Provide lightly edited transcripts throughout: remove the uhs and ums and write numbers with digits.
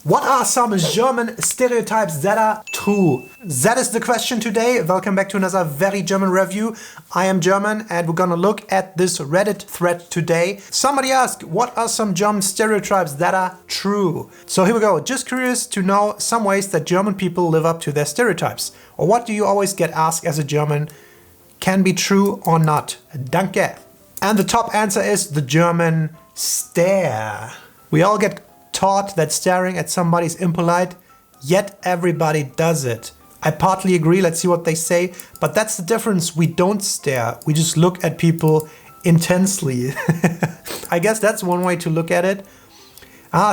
What are some German stereotypes that are true? That is the question today. Welcome back to another very German review. I am German and we're gonna look at this Reddit thread today. Somebody asked, what are some German stereotypes that are true? So here we go. Just curious to know some ways that German people live up to their stereotypes. Or what do you always get asked as a German? Can be true or not? Danke. And the top answer is the German stare. We all get taught that staring at somebody is impolite, yet everybody does it. I partly agree, let's see what they say, but that's the difference. We don't stare, we just look at people intensely. I guess that's one way to look at it.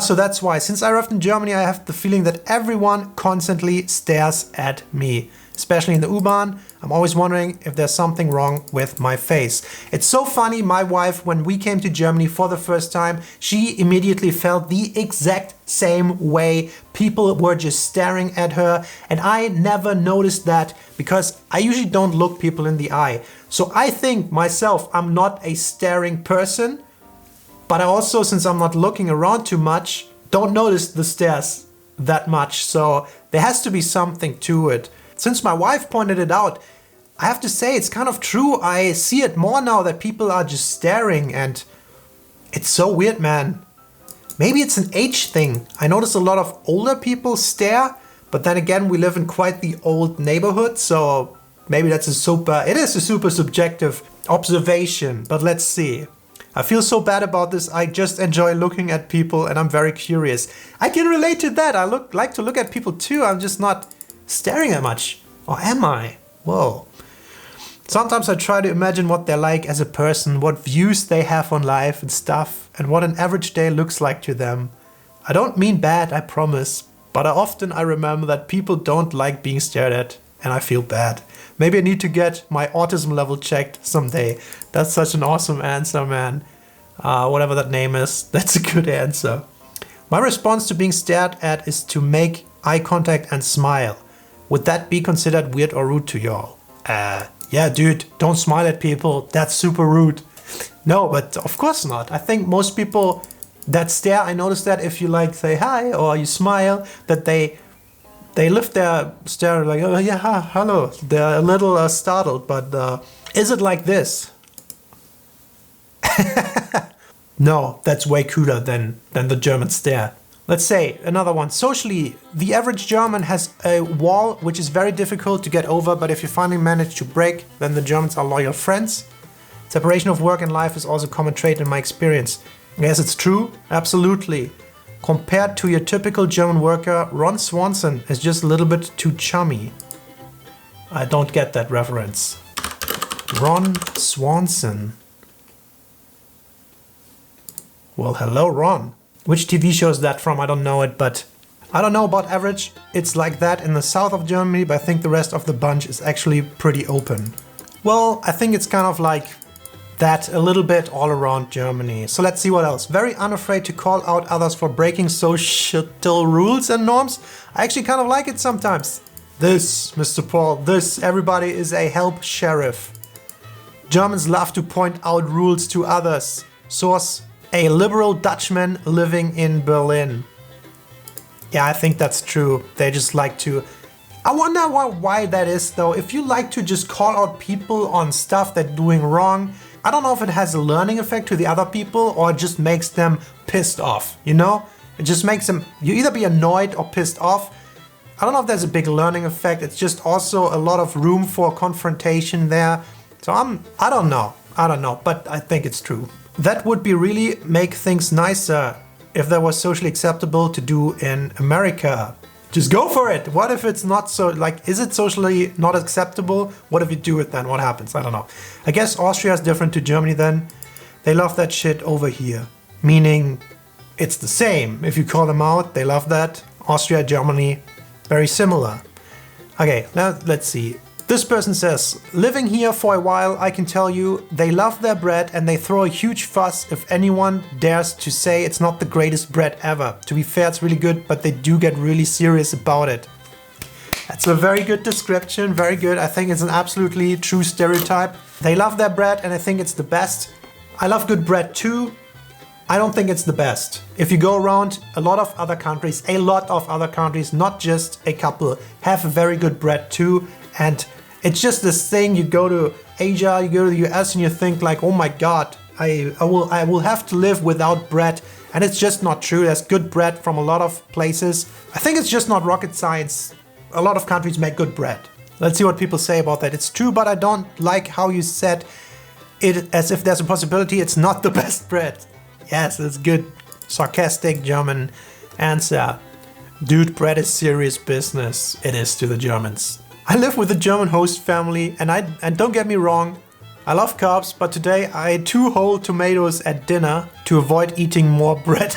So that's why. Since I arrived in Germany, I have the feeling that everyone constantly stares at me. Especially in the U-Bahn, I'm always wondering if there's something wrong with my face. It's so funny, my wife, when we came to Germany for the first time, she immediately felt the exact same way. People were just staring at her, and I never noticed that because I usually don't look people in the eye. So I think myself, I'm not a staring person, but I also, since I'm not looking around too much, don't notice the stares that much. So there has to be something to it. Since my wife pointed it out, I have to say it's kind of true. I see it more now that people are just staring, and it's so weird, man. Maybe it's an age thing. I notice a lot of older people stare, but then again, we live in quite the old neighborhood, so maybe it is a super subjective observation, but let's see. I feel so bad about this. I just enjoy looking at people and I'm very curious. I can relate to that. I like to look at people too. I'm just not staring at much. Or am I? Whoa. Sometimes I try to imagine what they're like as a person, what views they have on life and stuff, and what an average day looks like to them. I don't mean bad, I promise, but I remember that people don't like being stared at, and I feel bad. Maybe I need to get my autism level checked someday. That's such an awesome answer, man. Whatever that name is, that's a good answer. My response to being stared at is to make eye contact and smile. Would that be considered weird or rude to y'all? Yeah, dude, don't smile at people. That's super rude. No, but of course not. I think most people that stare, I notice that if you like say hi or you smile, that they lift their stare like, oh yeah, hello. They're a little startled, but is it like this? No, that's way cooler than the German stare. Let's say another one. Socially, the average German has a wall which is very difficult to get over, but if you finally manage to break, then the Germans are loyal friends. Separation of work and life is also a common trait in my experience. Yes, it's true, absolutely. Compared to your typical German worker, Ron Swanson is just a little bit too chummy. I don't get that reference. Ron Swanson. Well, hello, Ron. Which TV show is that from? I don't know it, but I don't know about average. It's like that in the south of Germany, but I think the rest of the bunch is actually pretty open. Well, I think it's kind of like that a little bit all around Germany. So let's see what else. Very unafraid to call out others for breaking societal rules and norms. I actually kind of like it sometimes. This, Mr. Paul, this, everybody is a help sheriff. Germans love to point out rules to others. Source: a liberal Dutchman living in Berlin. Yeah, I think that's true. They just like to... I wonder why that is though. If you like to just call out people on stuff they're doing wrong, I don't know if it has a learning effect to the other people or it just makes them pissed off, you know? It just makes them... You either be annoyed or pissed off. I don't know if there's a big learning effect. It's just also a lot of room for confrontation there. So I don't know, but I think it's true. That would be really make things nicer if that was socially acceptable to do in America. Just go for it. What if it's not so, like, is it socially not acceptable? What if you do it then? What happens? I don't know. I guess Austria is different to Germany then. They love that shit over here. Meaning it's the same. If you call them out, they love that. Austria, Germany, very similar. Okay, now let's see. This person says, living here for a while, I can tell you, they love their bread and they throw a huge fuss if anyone dares to say it's not the greatest bread ever. To be fair, it's really good, but they do get really serious about it. That's a very good description, very good. I think it's an absolutely true stereotype. They love their bread and I think it's the best. I love good bread too. I don't think it's the best. If you go around, a lot of other countries, not just a couple, have very good bread too. And it's just this thing, you go to Asia, you go to the US and you think like, oh my God, I will have to live without bread. And it's just not true. There's good bread from a lot of places. I think it's just not rocket science. A lot of countries make good bread. Let's see what people say about that. It's true, but I don't like how you said it as if there's a possibility it's not the best bread. Yes, it's good. Sarcastic German answer. Dude, bread is serious business. It is to the Germans. I live with a German host family and don't get me wrong, I love carbs, but today I ate 2 whole tomatoes at dinner to avoid eating more bread.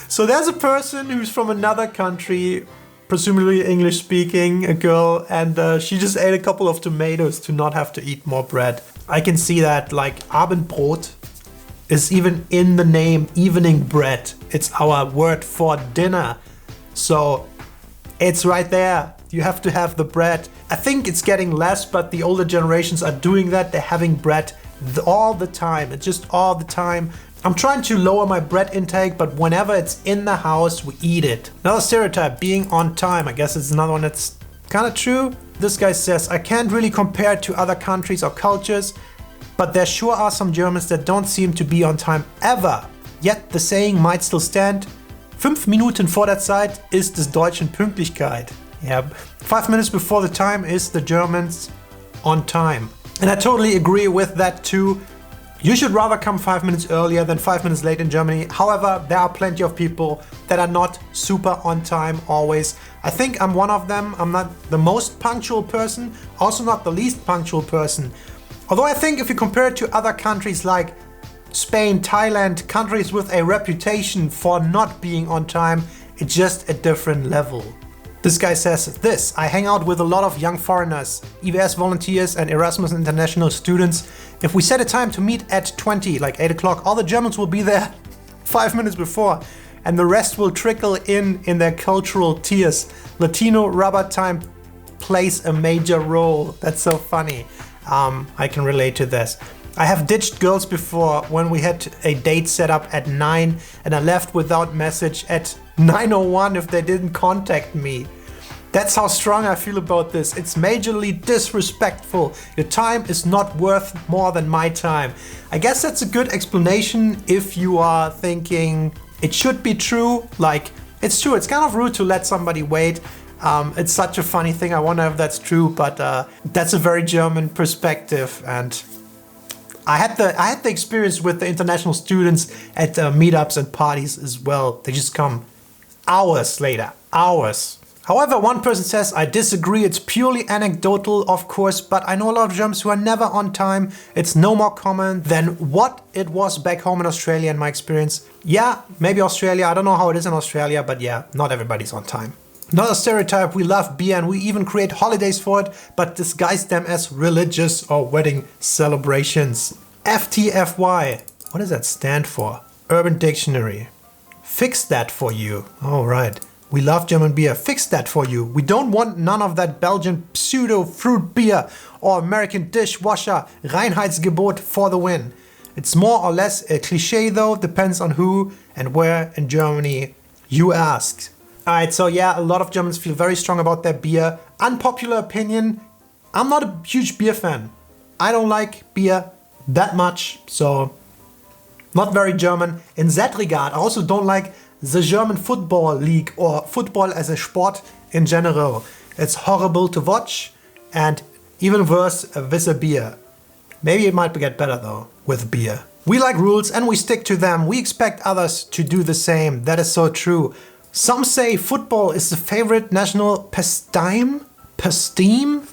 So there's a person who's from another country, presumably English speaking, a girl, and she just ate a couple of tomatoes to not have to eat more bread. I can see that, like Abendbrot is even in the name, evening bread. It's our word for dinner. So it's right there. You have to have the bread. I think it's getting less, but the older generations are doing that. They're having bread all the time. It's just all the time. I'm trying to lower my bread intake, but whenever it's in the house, we eat it. Another stereotype, being on time. I guess it's another one that's kind of true. This guy says, I can't really compare it to other countries or cultures, but there sure are some Germans that don't seem to be on time ever. Yet the saying might still stand. 5 Minuten vor der Zeit ist des Deutschen Pünktlichkeit. Yeah, 5 minutes before the time is the Germans on time. And I totally agree with that too. You should rather come 5 minutes earlier than 5 minutes late in Germany. However, there are plenty of people that are not super on time always. I think I'm one of them. I'm not the most punctual person, also not the least punctual person. Although I think if you compare it to other countries like Spain, Thailand, countries with a reputation for not being on time, it's just a different level. This guy says this, I hang out with a lot of young foreigners, EVS volunteers and Erasmus International students. If we set a time to meet at 20, like 8 o'clock, all the Germans will be there 5 minutes before and the rest will trickle in their cultural tiers. Latino rubber time plays a major role. That's so funny. I can relate to this. I have ditched girls before when we had a date set up at 9 and I left without message at 9:01 if they didn't contact me. That's how strong I feel about this. It's majorly disrespectful. Your time is not worth more than my time. I guess that's a good explanation if you are thinking it should be true. Like, it's true, it's kind of rude to let somebody wait. It's such a funny thing, I wonder if that's true, but that's a very German perspective. And I had the experience with the international students at meetups and parties as well. They just come hours later, hours. However, one person says, I disagree, it's purely anecdotal, of course, but I know a lot of Germans who are never on time. It's no more common than what it was back home in Australia in my experience. Yeah, maybe Australia, I don't know how it is in Australia, but yeah, not everybody's on time. Another stereotype, we love beer and we even create holidays for it, but disguise them as religious or wedding celebrations. FTFY, what does that stand for? Urban Dictionary. Fix that for you. All right. We love German beer. Fix that for you. We don't want none of that Belgian pseudo fruit beer or American dishwasher Reinheitsgebot for the win. It's more or less a cliche though, depends on who and where in Germany you ask. Alright, so yeah, a lot of Germans feel very strong about their beer. Unpopular opinion, I'm not a huge beer fan. I don't like beer that much, so not very German. In that regard, I also don't like the German football league or football as a sport in general. It's horrible to watch and even worse with a beer. Maybe it might get better though with beer. We like rules and we stick to them. We expect others to do the same. That is so true. Some say football is the favorite national pastime? Pastime?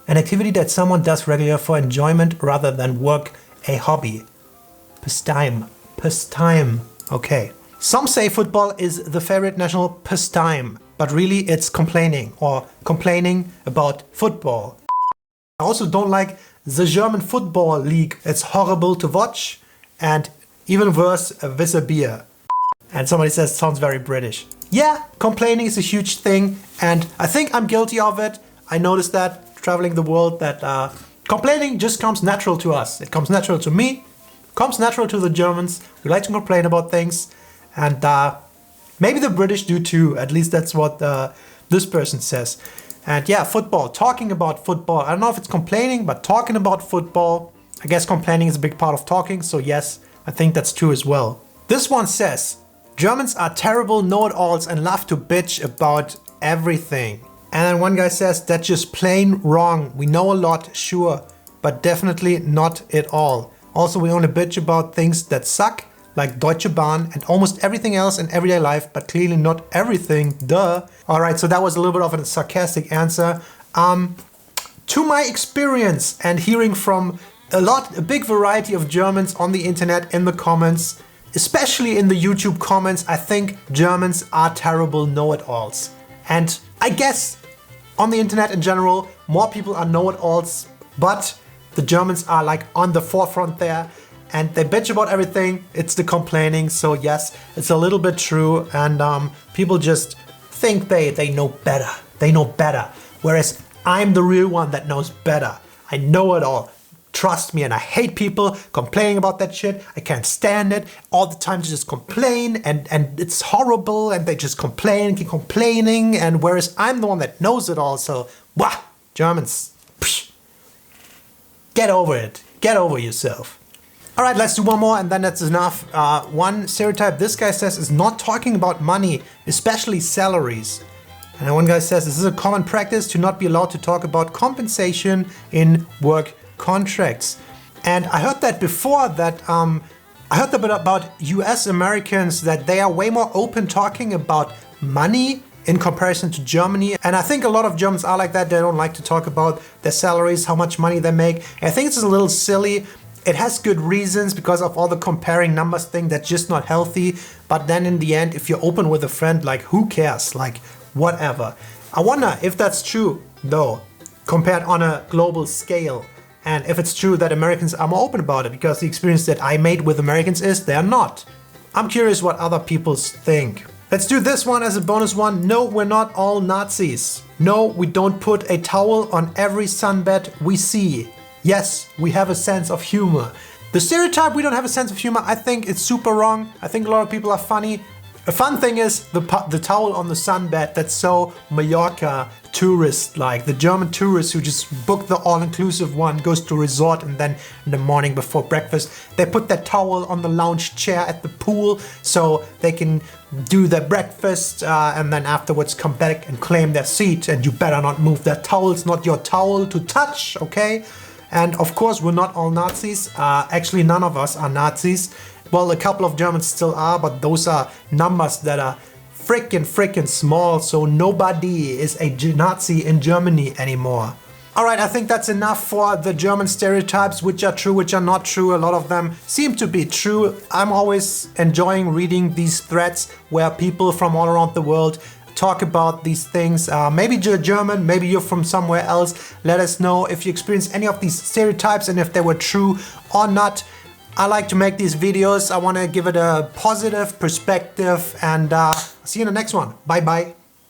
An activity that someone does regularly for enjoyment rather than work, a hobby. Pastime. Pastime. Okay. Some say football is the favorite national pastime, but really it's complaining or complaining about football. I also don't like the German football league. It's horrible to watch and even worse with a beer. And somebody says, sounds very British. Yeah, complaining is a huge thing and I think I'm guilty of it. I noticed that traveling the world that Complaining just comes natural to us. It comes natural to me, comes natural to the Germans. We like to complain about things, and maybe the British do too. At least that's what this person says. And yeah, football, talking about football. I don't know if it's complaining, but talking about football. I guess complaining is a big part of talking, so yes, I think that's true as well. This one says, Germans are terrible know-it-alls and love to bitch about everything. And then one guy says, that's just plain wrong. We know a lot, sure, but definitely not at all. Also, we only bitch about things that suck, like Deutsche Bahn and almost everything else in everyday life, but clearly not everything, duh. Alright, so that was a little bit of a sarcastic answer. To my experience and hearing from a big variety of Germans on the internet in the comments, especially in the YouTube comments, I think Germans are terrible know-it-alls. And I guess on the internet in general, more people are know-it-alls, but the Germans are like on the forefront there. And they bitch about everything, it's the complaining, so yes, it's a little bit true, and people just think they know better. They know better, whereas I'm the real one that knows better. I know it all. Trust me, and I hate people complaining about that shit. I can't stand it. All the time they just complain, and it's horrible, and they just complain and keep complaining, and whereas I'm the one that knows it all, so, wah, Germans, psh, get over it. Get over yourself. All right, let's do one more and then that's enough. One stereotype this guy says is not talking about money, especially salaries. And then one guy says this is a common practice to not be allowed to talk about compensation in work contracts. And I heard that before, that I heard that about US Americans, that they are way more open talking about money in comparison to Germany. And I think a lot of Germans are like that. They don't like to talk about their salaries, how much money they make. And I think it's a little silly. It has good reasons because of all the comparing numbers thing that's just not healthy. But then in the end, if you're open with a friend, like who cares? Like whatever. I wonder if that's true though, compared on a global scale. And if it's true that Americans are more open about it, because the experience that I made with Americans is they're not. I'm curious what other people think. Let's do this one as a bonus one. No, we're not all Nazis. No, we don't put a towel on every sunbed we see. Yes, we have a sense of humor. The stereotype we don't have a sense of humor, I think it's super wrong. I think a lot of people are funny. A fun thing is the towel on the sunbed, that's so Mallorca tourist like. The German tourists who just book the all-inclusive one, goes to a resort, and then in the morning before breakfast they put that towel on the lounge chair at the pool so they can do their breakfast and then afterwards come back and claim their seat, and you better not move that towel. It's not your towel to touch, okay? And of course we're not all Nazis. Actually none of us are Nazis. Well, a couple of Germans still are, but those are numbers that are freaking small, so nobody is a Nazi in Germany anymore. Alright, I think that's enough for the German stereotypes, which are true, which are not true. A lot of them seem to be true. I'm always enjoying reading these threads where people from all around the world talk about these things. Maybe you're German, maybe you're from somewhere else. Let us know if you experienced any of these stereotypes and if they were true or not. I like to make these videos. I want to give it a positive perspective, and see you in the next one. Bye bye.